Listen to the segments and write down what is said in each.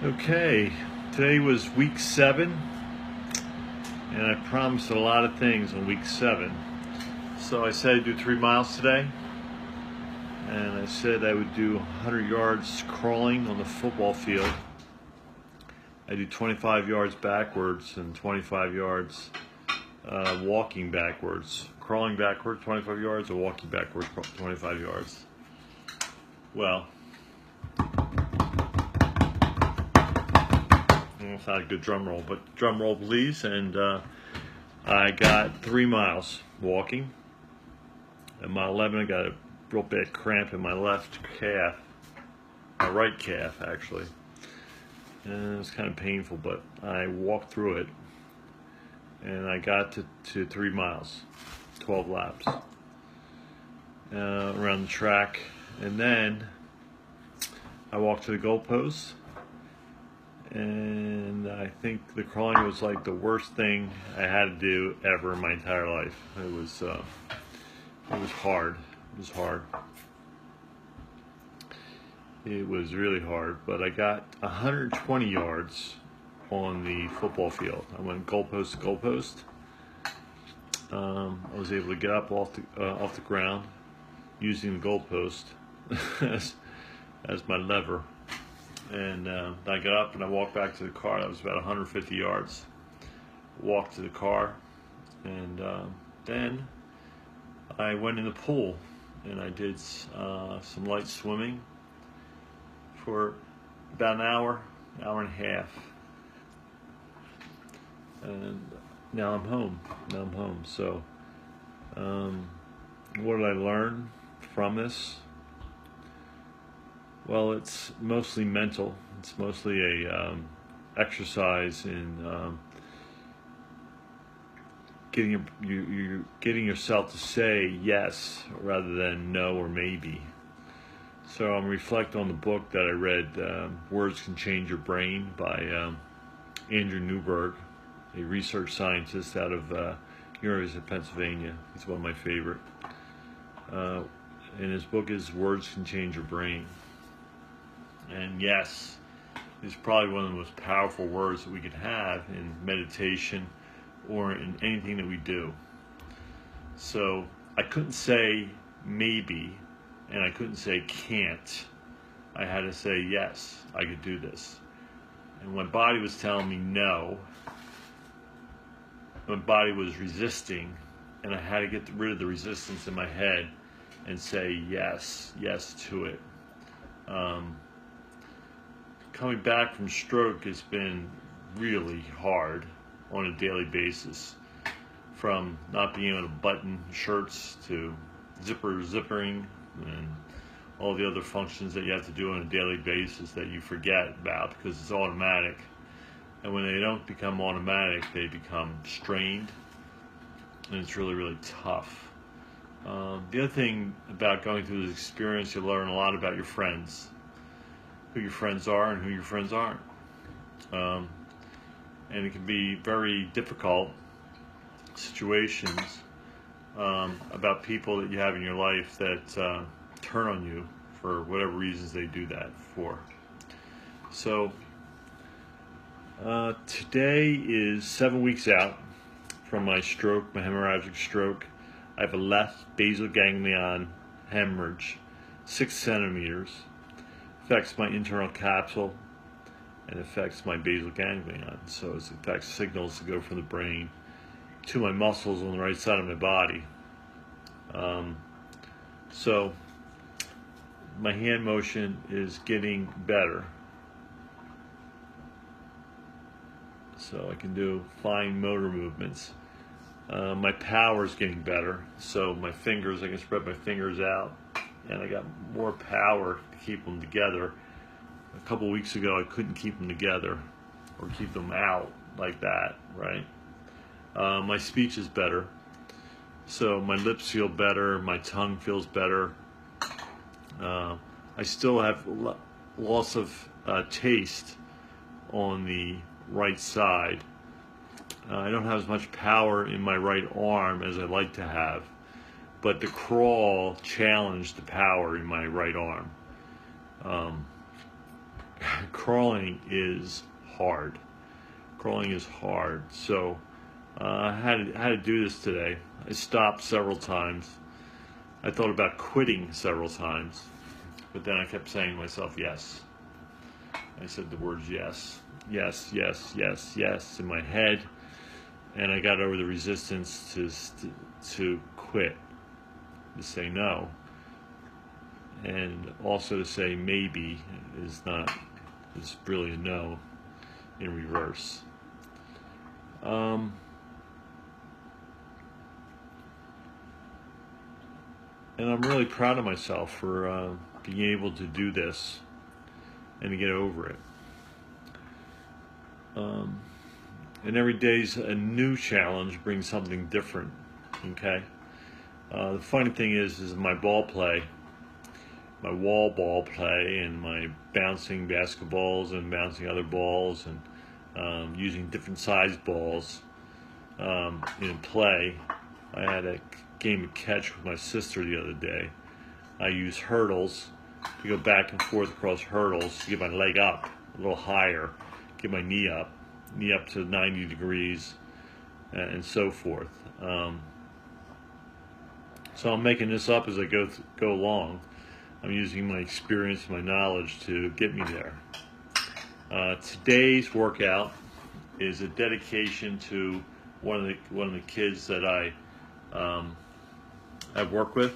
Okay, today was week 7, and I promised a lot of things on week 7. So I said I'd do 3 miles today, and I said I would do 100 yards crawling on the football field. I do 25 yards backwards and 25 yards walking backwards. Crawling backwards 25 yards or walking backwards 25 yards. Well, it's not a good drum roll, but drum roll please. And I got 3 miles walking. At mile 11 I got a real bad cramp in my left calf, my right calf actually, and it was kind of painful, but I walked through it and I got to 3 miles, 12 laps around the track, and then I walked to the goalpost. And I think the crawling was like the worst thing I had to do ever in my entire life. It was hard. It was hard. It was really hard. But I got 120 yards on the football field. I went goalpost to goalpost. I was able to get up off the ground using the goalpost as my lever. And I got up and I walked back to the car. That was about 150 yards. Walked to the car, and then I went in the pool and I did some light swimming for about an hour and a half. And now I'm home. So, what did I learn from this? Well, it's mostly mental. It's mostly a exercise in getting yourself to say yes rather than no or maybe. So I'm reflecting on the book that I read, Words Can Change Your Brain by Andrew Newberg, a research scientist out of University of Pennsylvania. He's one of my favorite. And his book is Words Can Change Your Brain. And yes, it's probably one of the most powerful words that we could have in meditation or in anything that we do. So I couldn't say maybe, and I couldn't say can't. I had to say yes, I could do this. And when body was telling me no, my body was resisting, and I had to get rid of the resistance in my head and say yes to it. Coming back from stroke has been really hard on a daily basis, from not being able to button shirts to zippering and all the other functions that you have to do on a daily basis that you forget about because it's automatic. And when they don't become automatic, they become strained, and it's really, really tough. The other thing about going through this experience, you learn a lot about your friends, who your friends are and who your friends aren't. And it can be very difficult situations about people that you have in your life that turn on you for whatever reasons they do that for. So today is 7 weeks out from my stroke, my hemorrhagic stroke. I have a left basal ganglion hemorrhage, 6 centimeters. Affects my internal capsule and affects my basal ganglion. So it affects signals that go from the brain to my muscles on the right side of my body. So my hand motion is getting better. So I can do fine motor movements. My power is getting better. So my fingers, I can spread my fingers out, and I got more power to keep them together. A couple weeks ago, I couldn't keep them together or keep them out like that, right? My speech is better. So my lips feel better, my tongue feels better. I still have loss of taste on the right side. I don't have as much power in my right arm as I'd like to have, but the crawl challenged the power in my right arm. crawling is hard. Crawling is hard. So I had to do this today. I stopped several times. I thought about quitting several times, but then I kept saying to myself, yes. I said the words yes, yes, yes, yes, yes in my head, and I got over the resistance to quit, to say no, and also to say maybe is really a no in reverse. And I'm really proud of myself for being able to do this and to get over it. And every day's a new challenge, brings something different. Okay. The funny thing is my ball play, my wall ball play, and my bouncing basketballs and bouncing other balls, and using different size balls in play. I had a game of catch with my sister the other day. I used hurdles to go back and forth across hurdles to get my leg up a little higher, get my knee up to 90 degrees, and so forth. So I'm making this up as I go along. I'm using my experience and my knowledge to get me there. Today's workout is a dedication to one of the kids that I've worked with.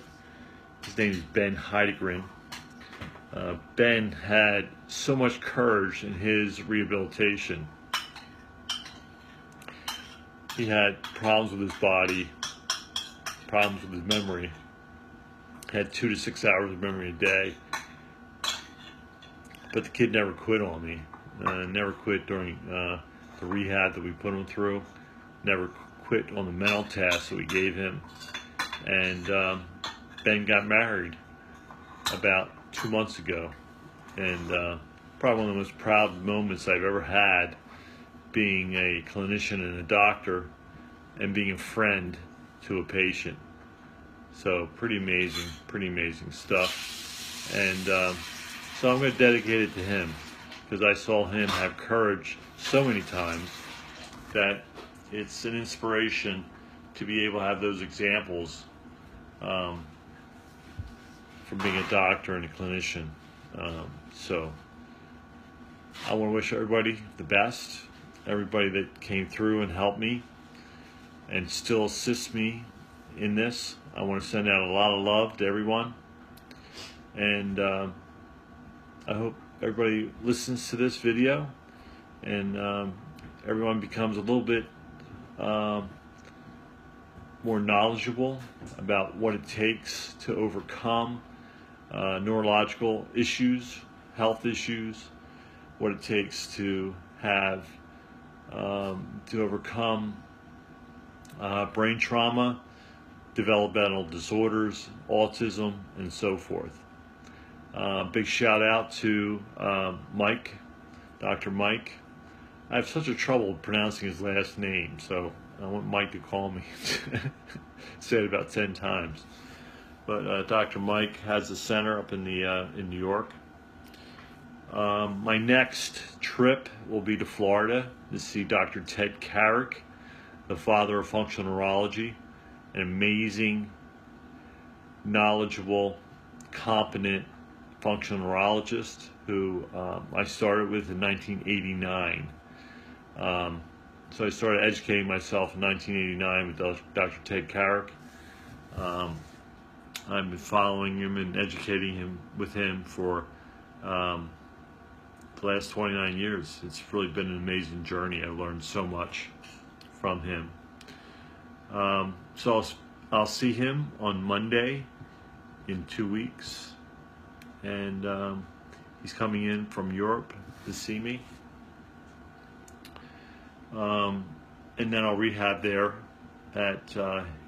His name is Ben Heidegren. Ben had so much courage in his rehabilitation. He had problems with his body, problems with his memory. Had 2 to 6 hours of memory a day. But the kid never quit on me. Never quit during the rehab that we put him through. Never quit on the mental tasks that we gave him. And Ben got married about 2 months ago. And probably one of the most proud moments I've ever had, being a clinician and a doctor and being a friend to a patient. So pretty amazing stuff. And so I'm going to dedicate it to him, because I saw him have courage so many times that it's an inspiration to be able to have those examples from being a doctor and a clinician. So I want to wish everybody the best, everybody that came through and helped me and still assists me in this. I want to send out a lot of love to everyone, and I hope everybody listens to this video and everyone becomes a little bit more knowledgeable about what it takes to overcome neurological issues, health issues, what it takes to have to overcome brain trauma, developmental disorders, autism, and so forth. Big shout out to Mike, Dr. Mike. I have such a trouble pronouncing his last name, so I want Mike to call me. Say it about 10 times. But Dr. Mike has a center up in New York. My next trip will be to Florida to see Dr. Ted Carrick, the father of functional neurology, an amazing, knowledgeable, competent functional neurologist who I started with in 1989. So I started educating myself in 1989 with Dr. Ted Carrick. I've been following him and educating him with him for the last 29 years. It's really been an amazing journey. I've learned so much from him. So I'll see him on Monday in 2 weeks, and he's coming in from Europe to see me. And then I'll rehab there at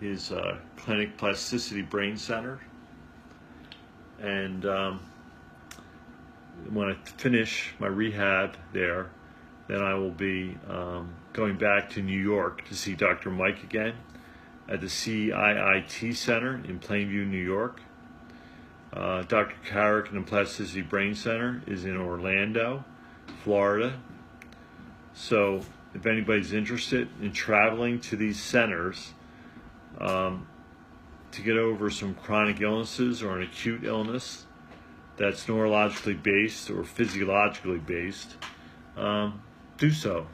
his clinic, Plasticity Brain Center. And when I finish my rehab there, then I will be going back to New York to see Dr. Mike again at the CIIT Center in Plainview, New York. Dr. Carrick and the Plasticity Brain Center is in Orlando, Florida. So if anybody's interested in traveling to these centers to get over some chronic illnesses or an acute illness that's neurologically based or physiologically based, do so.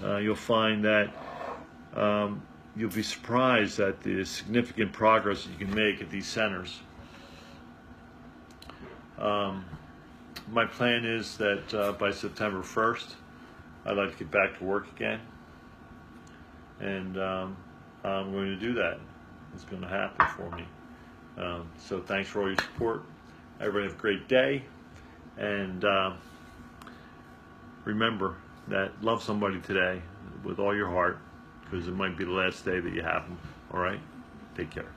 You'll find that you'll be surprised at the significant progress you can make at these centers. My plan is that by September 1st, I'd like to get back to work again, and I'm going to do that. It's going to happen for me. So thanks for all your support. Everybody have a great day, and remember that love somebody today with all your heart, because it might be the last day that you have them. All right? Take care.